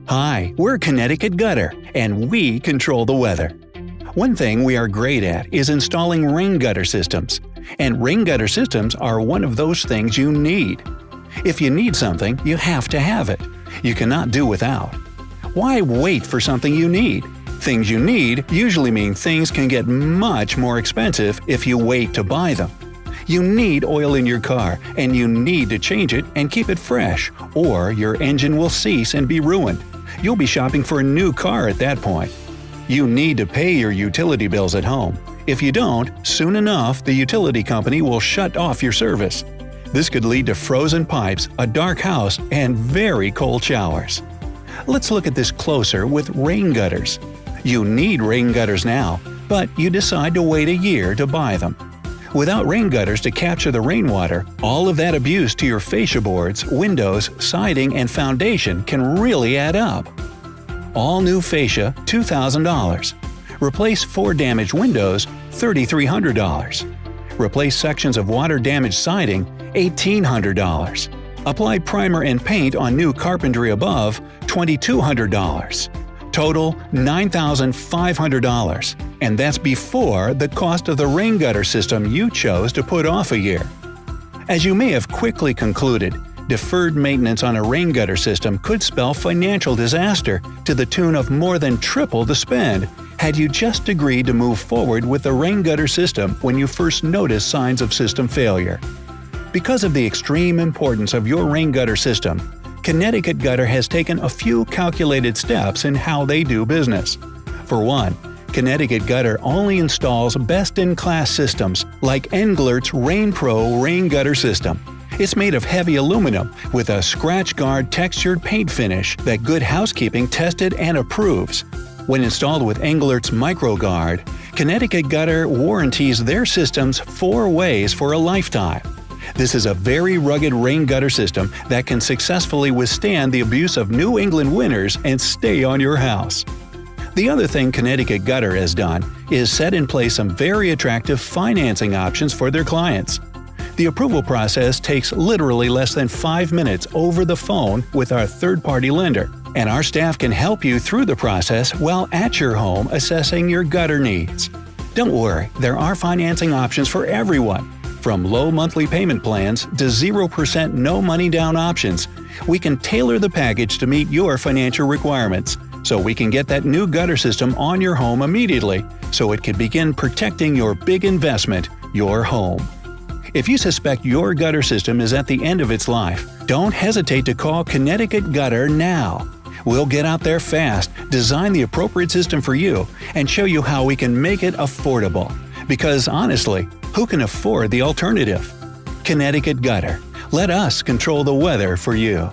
Hi, we're Connecticut Gutter, and we control the weather. One thing we are great at is installing rain gutter systems, and rain gutter systems are one of those things you need. If you need something, you have to have it. You cannot do without. Why wait for something you need? Things you need usually mean things can get much more expensive if you wait to buy them. You need oil in your car, and you need to change it and keep it fresh, or your engine will cease and be ruined. You'll be shopping for a new car at that point. You need to pay your utility bills at home. If you don't, soon enough the utility company will shut off your service. This could lead to frozen pipes, a dark house, and very cold showers. Let's look at this closer with rain gutters. You need rain gutters now, but you decide to wait a year to buy them. Without rain gutters to capture the rainwater, all of that abuse to your fascia boards, windows, siding, and foundation can really add up. All new fascia, $2,000. Replace 4 damaged windows, $3,300. Replace sections of water-damaged siding, $1,800. Apply primer and paint on new carpentry above, $2,200. Total $9,500, and that's before the cost of the rain gutter system you chose to put off a year. As you may have quickly concluded, deferred maintenance on a rain gutter system could spell financial disaster to the tune of more than triple the spend had you just agreed to move forward with the rain gutter system when you first noticed signs of system failure. Because of the extreme importance of your rain gutter system, Connecticut Gutter has taken a few calculated steps in how they do business. For one, Connecticut Gutter only installs best-in-class systems like Englert's Rain Pro Rain Gutter System. It's made of heavy aluminum with a scratch-guard textured paint finish that Good Housekeeping tested and approves. When installed with Englert's MicroGuard, Connecticut Gutter warranties their systems 4 ways for a lifetime. This is a very rugged rain gutter system that can successfully withstand the abuse of New England winters and stay on your house. The other thing Connecticut Gutter has done is set in place some very attractive financing options for their clients. The approval process takes literally less than 5 minutes over the phone with our third-party lender, and our staff can help you through the process while at your home assessing your gutter needs. Don't worry, there are financing options for everyone. From low monthly payment plans to 0% no money down options, we can tailor the package to meet your financial requirements, so we can get that new gutter system on your home immediately so it can begin protecting your big investment, your home. If you suspect your gutter system is at the end of its life, don't hesitate to call Connecticut Gutter now. We'll get out there fast, design the appropriate system for you, and show you how we can make it affordable. Because honestly, who can afford the alternative? Connecticut Gutter. Let us control the weather for you.